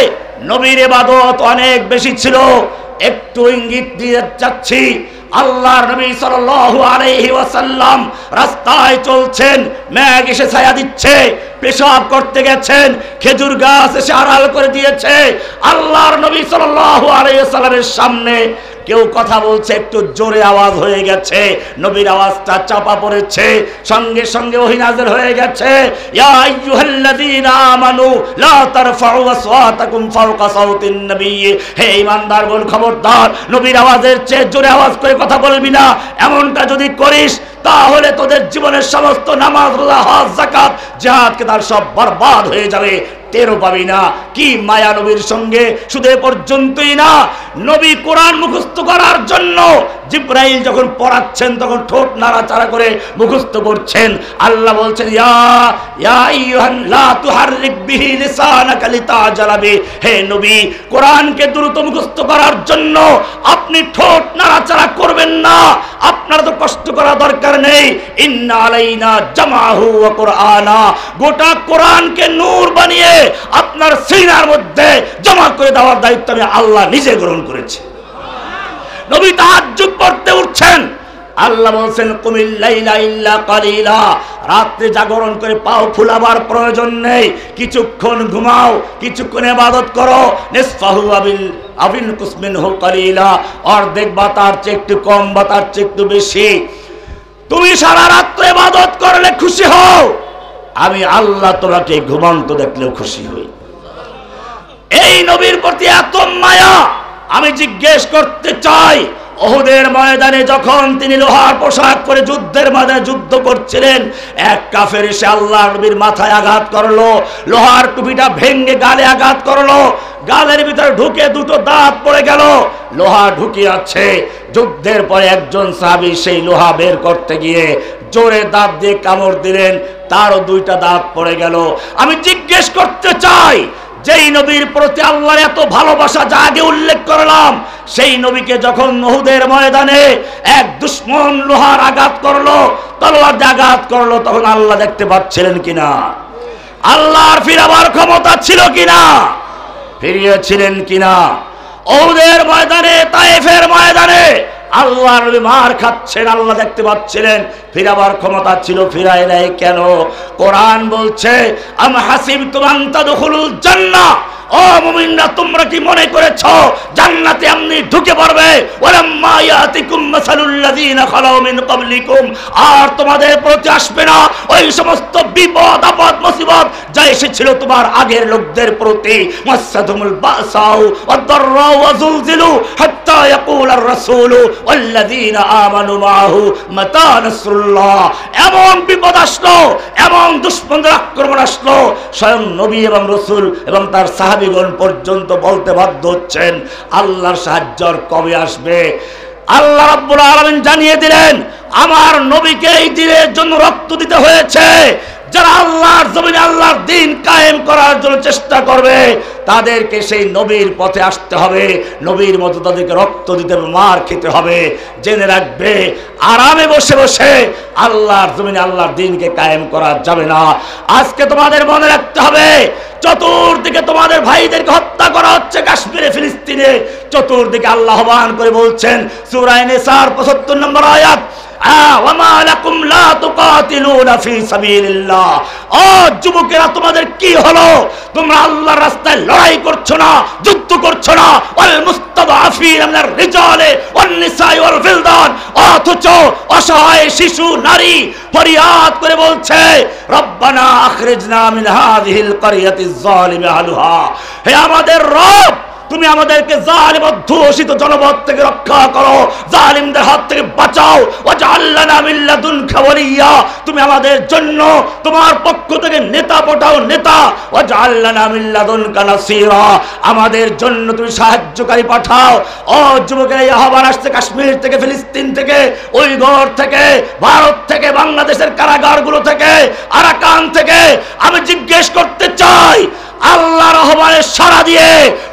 নবীর ইবাদত অনেক বেশি ছিল। একটু ইঙ্গিত দিয়ে যাচ্ছি, আল্লাহর নবী সাল্লাল্লাহু আলাইহি ওয়াসাল্লাম রাস্তায় চলছেন, মেঘ এসে ছায়া দিচ্ছে, পেশাব করতে গেছেন, খেজুর গাছ এসে আড়াল করে দিয়েছে। আল্লাহর নবী সাল্লাল্লাহু আলাইহি ওয়াসাল্লামের সামনে কেউ কথা বলছে, একটু জোরে আওয়াজ হয়ে গেছে, নবীর আওয়াজটা চাপা পড়েছে, সঙ্গে সঙ্গে ওহী নাযিল হয়ে গেছে, ইয়া আইয়ুহাল্লাযীনা আমানু লা তারফাউ আসওয়াতাকুম ফাওকা সাওতিন নবী। হে ঈমানদারগণ, খবরদার, নবীর আওয়াজের চেয়ে জোরে আওয়াজ করে কথা বলবি না। এমনটা যদি করিস, তাহলে তোদের জীবনের সমস্ত নামাজ, রোজা, হজ, যাকাত, জিহাদ, কেতাব সব বরবাদ হয়ে যাবে, টেরও পাবি না। কি মায়া নবীর সঙ্গে! শুধু এ পর্যন্তই না, নবী কোরআন মুখস্থ করার জন্য জিবরাইল যখন পড়াচ্ছেন তখন ঠোঁট নাড়াচাড়া করে মুখস্থ করছেন। আল্লাহ বলছেন, ইয়া আইয়ুহান লা তুহাররিক বিহি লিসানাকা লিতাজালা বিহি। হে নবী, কোরআনকে দ্রুত মুখস্থ করার জন্য আপনি ঠোঁট নাড়াচাড়া করবেন না। আপনার তো কষ্ট করা দরকার নেই। ইন্না আলাইনা জামাহু ওয়া কুরআনা, গোটা কোরআনকে নূর বানিয়ে আপনার সিনার মধ্যে জমা করে দেওয়ার দায়িত্ব আমি আল্লাহ নিজে গ্রহণ করেছি। নবী তাহাজ্জুদ পড়তে উঠছেন, আল্লাহ বলছেন, কুমিল লাইলা ইল্লা কালিলা, রাত্রে জাগরণ করে পাও ফুলাবার প্রয়োজন নেই, কিছুক্ষণ ঘুমাও, কিছুক্ষণ ইবাদত করো। নিসফাহু আবিল কুসমিনহু কালিলা, অর্ধেক বা তার চেয়ে একটু কম বা তার চেয়ে একটু বেশি। তুমি সারা রাত্রে ইবাদত করলে খুশি হও, আমি আল্লাহ তোমাকে ঘুমন্ত দেখলেও খুশি হই। এই নবীর প্রতি এত মায়া, আমি জিজ্ঞেস করতে চাই, উহুদের ময়দানে যখন তিনি লোহার পোশাক পরে যুদ্ধের ময়দানে যুদ্ধ করছিলেন, এক কাফের এসে আল্লাহর নবীর মাথায় আঘাত করলো, লোহার টুপিটা ভেঙে গালে আঘাত করলো, গালের ভিতরে ঢুকে দুটো দাঁত পড়ে গেল, লোহা ঢুকে আছে। যুদ্ধের পরে একজন সাহাবী সেই লোহা বের করতে গিয়ে জোরে দাঁত দিয়ে কামড় দিলেন, তারও দুইটা দাঁত পড়ে গেল। আমি জিজ্ঞেস করতে চাই, যেই নবীর প্রতি আল্লাহর এত ভালোবাসা যা আগে উল্লেখ করলাম, সেই নবীকে যখন উহুদের ময়দানে এক দুশমন লোহার আঘাত করলো, তলোয়ার দিয়ে আঘাত করলো, তখন আল্লাহ দেখতে পাচ্ছিলেন কিনা? আল্লাহর ফিরাবার ক্ষমতা ছিল কিনা? ফিরিয়েছিলেন কিনা? উহুদের ময়দানে, তায়েফের ময়দানে আল্লাহর নবী মার খাচ্ছেন, আল্লাহ দেখতে পাচ্ছিলেন, ফিরাবার ক্ষমতা ছিল, ফিরায় নাই কেন? কোরআন বলছে, আম হাসিবতুম আন তাদখুলুল জান্নাহ, ও মুমিনরা তোমরা কি মনে করেছো জান্নাতে এমনি ঢুকে পড়বে? ওয়ালাম্মা ইয়াতিকুম মাসালুল লাযিনা খালাউ মিন ক্বাবলিকুম, আর তোমাদের প্রতি আসবে না ওই সমস্ত বিপদ আপদ মুসিবত যা এসেছিল তোমার আগের লোকদের প্রতি। মাসাতুমুল বাসাউ ওয়াদ-দাররাউ ওয়া যুলজিলু হাত্তা ইয়াকুলার রাসূলু ওয়াল্লাযিনা আমানু মাআহু মাতা নাসরুল্লাহ। এমন বিপদ আসলো, এমন দুশমনদের আক্রমণ আসলো, স্বয়ং নবী এবং রাসূল এবং তার সাহাবীগণ পর্যন্ত বলতে বাধ্য হচ্ছেন, আল্লাহর সাহায্য কবে আসবে? আল্লাহ রাব্বুল আলামিন জানিয়ে দিলেন, আমার নবীকে এই দ্বীনের জন্য রক্ত দিতে হয়েছে। যারা আল্লাহর জমিনে আল্লাহর দ্বীন কায়েম করার জন্য চেষ্টা করবে, তাদেরকে সেই নবীর পথে আসতে হবে, নবীর মতো তাদেরকে রক্ত দিতে হবে, মার খেতে হবে। জেনে রাখবে, আরামে বসে বসে আল্লাহর জমিনে আল্লাহর দ্বীনকে কায়েম করা যাবে না। আজকে তোমাদের মনে রাখতে হবে, চতুর্দিকে তোমাদের ভাইদেরকে হত্যা করা হচ্ছে কাশ্মীরে, ফিলিস্তিনে। চতুর্দিকে আল্লাহ আহ্বান করে বলছেন, সূরা নিসার 75 নম্বর আয়াত, ওয়ামা লাকুম লা তুকাতিলুনা ফি সাবিলিল্লাহ। ও যুবকেরা, তোমাদের কি হলো? তোমরা আল্লাহর রাস্তায় লড়াই করছো না, যুদ্ধ করছো না। ওয়াল মুস্তাদআফিনা মিনার রিজালি ওয়ান নিসাই ওয়াল ফিলদান, অথচ অসহায় শিশু নারী ফরিয়াদ করে বলছে, রব্বানা আখরিজনা মিন হাযিহিল ক্বরিয়াতিজ যালিমি আহলুহা। হে আমাদের রব, তুমি আমাদেরকে জালিম অধ্যুষিত জনপদ থেকে রক্ষা করো, জালিমদের হাত থেকে বাঁচাও। ওয়াজআল লানা মিন লাদুনকা ওয়ালিয়্যা, তুমি আমাদের জন্য তোমার পক্ষ থেকে নেতা পাঠাও, নেতা। ওয়াজআল লানা মিন লাদুনকা নাসীরা, আমাদের জন্য তুমি সাহায্যকারী পাঠাও। ও যুবকেরা, এই আহ্বান আসছে কাশ্মীর থেকে, ফিলিস্তিন থেকে, উইঘুর থেকে, ভারত থেকে, বাংলাদেশের কারাগারগুলো থেকে, আরাকান থেকে। আমি জিজ্ঞেস করতে চাই, আল্লাহর আহ্বানে সাড়া দিয়ে,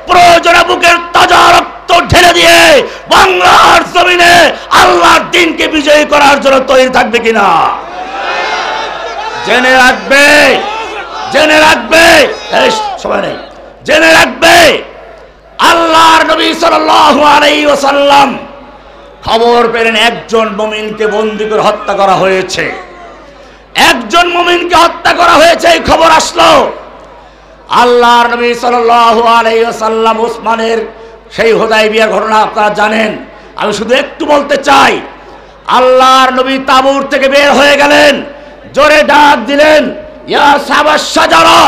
প্রয়োজনে বুকের তাজা রক্ত ঢেলে দিয়ে বাংলার জমিনে আল্লাহর দ্বীনকে বিজয়ী করার জন্য তৈরি থাকবে কিনা? জেনে রাখবে, জেনে রাখবে, সবাই নেই, জেনে রাখবে, আল্লাহর নবী সাল্লাল্লাহু আলাইহি ওয়াসাল্লাম খবর পেলেন একজন মুমিনকে বন্দী করে হত্যা করা হয়েছে, একজন মুমিনকে হত্যা করা হয়েছে। এই খবর আসলো, আল্লাহর নবী সাল্লাল্লাহু আলাইহি ওয়াসাল্লাম উসমানের সেই হুদায়বিয়ার ঘটনা আপনারা জানেন। আমি শুধু একটু বলতে চাই, আল্লাহর নবী তাবুর থেকে বের হয়ে গেলেন, জোরে ডাক দিলেন, ইয়া সাহাবাস শাজারা,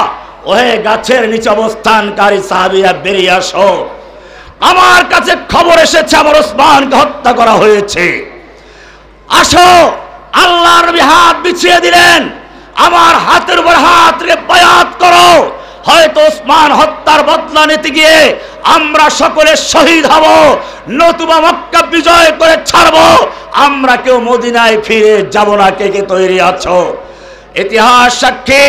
ওহে গাছের নিচে অবস্থানকারী সাহাবীরা বেরিয়ে আসো, আমার কাছে খবর এসেছে আমার উসমানকে হত্যা করা হয়েছে, আসো। আল্লাহর নবী হাত বিছিয়ে দিলেন, আমার হাতের উপর হাত রেখে বায়াত করো, হয়তো ওসমান হত্যার বদলা নিতে গিয়ে আমরা সকলে শহীদ হব, নতুবা মক্কা বিজয় করে ছাড়বো, আমরা কেউ মদিনায় ফিরে যাব না। কে কে তৈরি আছো? ইতিহাস সাক্ষী,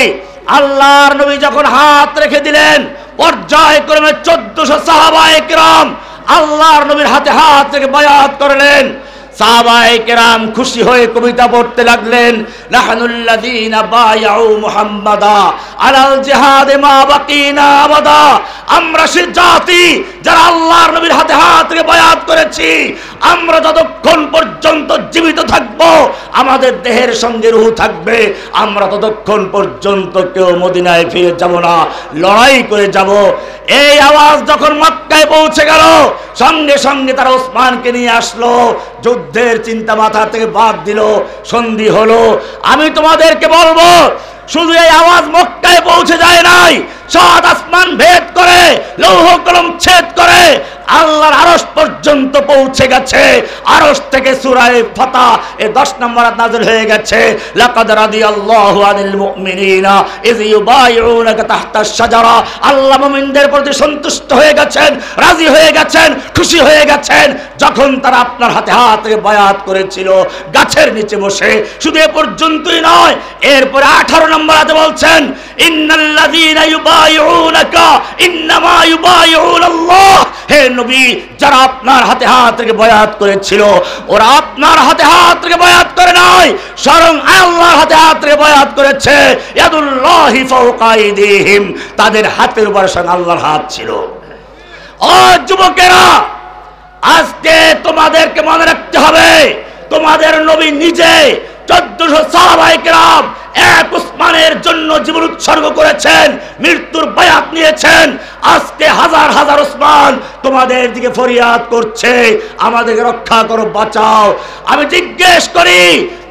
আল্লাহর নবী যখন হাত রেখে দিলেন, পর্যায়ক্রমে 1400 সাহাবায়ে কেরাম আল্লাহর নবীর হাতে হাত রেখে বায়াত করলেন। সাহাবায়ে কেরাম খুশি হয়ে কবিতা পড়তে লাগলেন, নাহনুল্লাযীনা বায়াউ মুহাম্মাদা আলাল জিহাদে মা বাকিনা আবাদা। আমরা সে জাতি যারা আল্লাহর নবীর হাতে হাত রেখে বায়াত করেছি, আমরা যতক্ষণ পর্যন্ত জীবিত থাকব, আমাদের দেহের সঙ্গে রূহ থাকবে, আমরা ততক্ষণ পর্যন্ত কেউ মদিনায় ফিরে যাব না, লড়াই করে যাব। এই আওয়াজ যখন মক্কায় পৌঁছে গেল, সঙ্গে সঙ্গে তারা ওসমানকে নিয়ে আসলো, যুদ্ধের চিন্তা মাথা থেকে বাদ দিল, সন্ধি হলো। আমি তোমাদেরকে বলবো, শুধু এই আওয়াজ মক্কায় পৌঁছে যায় নাই, সাত আসমান ভেদ করে, লৌহ কলম ছেদ করে আল্লাহর আরশ পর্যন্ত পৌঁছে গেছে। আরশ থেকে সূরা ফাতহ এর 10 নম্বর আয়াত নাযিল হয়ে গেছে, লাকাদ রাদিয়াল্লাহু আনিল মুমিনিনা ইয ইউবাইউনাকা তাহতাশ শাজারা। আল্লাহ মুমিনদের প্রতি সন্তুষ্ট হয়ে গেছেন, রাজি হয়ে গেছেন, খুশি হয়ে গেছেন যখন তারা আপনার হাতে হাত রেখে বায়াত করেছিল গাছের নিচে বসে। শুধু এ পর্যন্তই নয়, এরপরে 18 নম্বর আয়াতে বলছেন, ইন্নাল্লাযীনা ইউবাইউনাকা ইন্নামা ইউবাইউনাল্লাহ। হে নবী, যারা আপনার হাতে হাত রেখে বায়াত করেছিল ওরা আপনার হাতে হাত রেখে বায়াত করে নাই, স্বয়ং আল্লাহর হাতে হাত রেখে বায়াত করেছে। ইয়াদুল্লাহি ফাওকা আইদিহিম, তাদের হাতের উপর স্বয়ং আল্লাহর হাত ছিল। ও যুবকেরা, আজকে তোমাদেরকে মনে রাখতে হবে, তোমাদের নবী নিজে 1400 সাহাবায়ে কেরাম এক উসমানের জন্য জীবন উৎসর্গ করেছেন, মৃত্যুর বায়াত নিয়েছেন। আজকে হাজার হাজার উসমান তোমাদের দিকে ফরিয়াদ করছে, আমাদেরকে রক্ষা করো, বাঁচাও। আমি জিজ্ঞেস করি,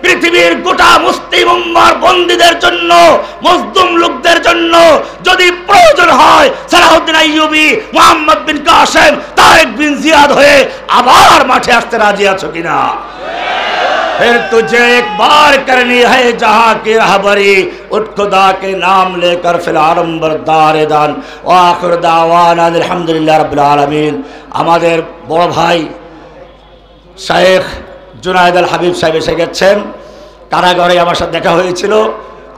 পৃথিবীর গোটা মুসলিম উম্মার বন্দীদের জন্য, মজলুম লোকদের জন্য যদি প্রয়োজন হয় সালাউদ্দিন আইয়ুবী, মুহাম্মদ বিন কাসেম, তারেক বিন জিয়াদ হয়ে আবার মাঠে আসতে রাজি আছো কিনা? फिर तुझे एक बार करनी है जहाँ की रहबरी, उठ खुदा के नाम लेकर फिल आलम बरदार दान व आखिर दावाना अल्हम्दुलिल्लाह रब्बिल आलमीन। আমাদের বড় ভাই শেখ জুনায়েদ আল হাবিব সাহেব এসে গেছেন। কারাগারে আমার সাথে দেখা হয়েছিল,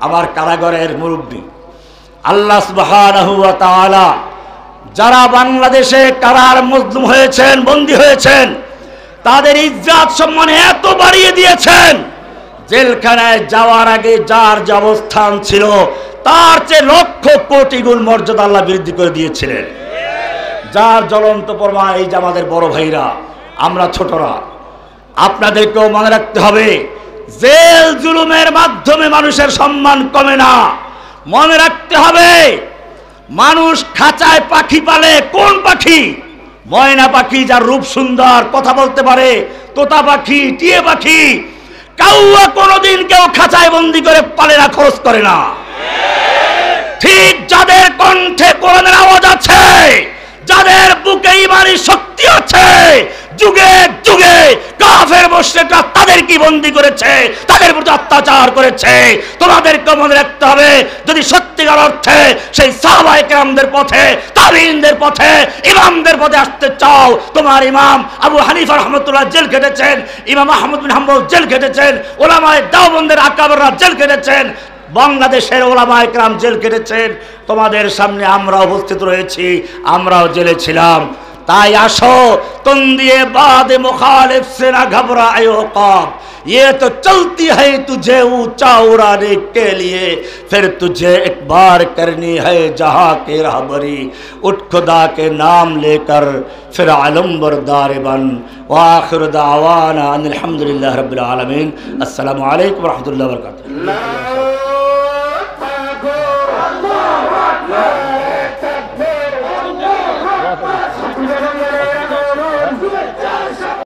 আমার কারাগারের মুরব্বী। আল্লাহ সুবহানাহু ওয়া তাআলা যারা বাংলাদেশে কারার মজলুম হয়েছেন, বন্দী হয়েছেন, তাদের ইজ্জত সম্মান এত বাড়িয়ে দিয়েছেন, জেলখানায় যাওয়ার আগে যার যে অবস্থান ছিল তার চেয়ে লক্ষ কোটি গুণ মর্যাদা আল্লাহ বৃদ্ধি করে দিয়েছিলেন। যার জ্বলন্ত প্রমাণ এই যে আমাদের বড় ভাইরা, আমরা ছোটরা, আপনাদেরকেও মনে রাখতে হবে, জেল জুলুমের মাধ্যমে মানুষের সম্মান কমে না। মনে রাখতে হবে, মানুষ খাঁচায় পাখি পালে। কোন পাখি? ময়না পাখি, যার রূপ সুন্দর, কথা বলতে পারে, তোতা পাখি, টিয়ে পাখি। কাউয়া কোনোদিন কেউ খাঁচায় বন্দি করে পালে না, খরচ করে না। ঠিক যাদের কণ্ঠে কোরআনের আওয়াজ আছে, যাদের বুকে ঈমানি শক্তি আছে, যুগে যুগে কাফের মুশরিকরা তাদেরকে বন্দী করেছে, তাদের প্রতি অত্যাচার করেছে। তোমাদেরকে মনে রাখতে হবে, যদি সত্যিকার অর্থে সেই সাহাবায়ে কেরামদের পথে, তাবিঈনদের পথে, ইমামদের পথে আসতে চাও, তোমার ইমাম আবু হানিফা রাহমাতুল্লাহ জেল খেটেছেন, ইমাম আহমদ বিন হাম্বল জেল খেটেছেন, উলামায়ে দেওবন্দের আকাবেররা জেল খেটেছেন, বাংলাদেশের উলামায়ে কেরাম জেল কেটেছেন। তোমাদের সামনে আমরা উপস্থিত রয়েছি, আমরাও জেলে ছিলাম। তাই আসো, তুম দিয়ে বাদে মুখালিফ সে না ঘবরায়ো কব, ये तो चलती है तुझे ऊंचा उड़ाने के लिए, फिर तुझे एक बार करनी है जहाँ के रहबरी, उठ खुदा के नाम लेकर फिर आलम बरदार बन व आखिर दावाना अनिल हम्दुलिल्लाह रब्बिल आलमीन। अस्सलामु अलैकुम व रहमतुल्लाहि व बरकातुहू।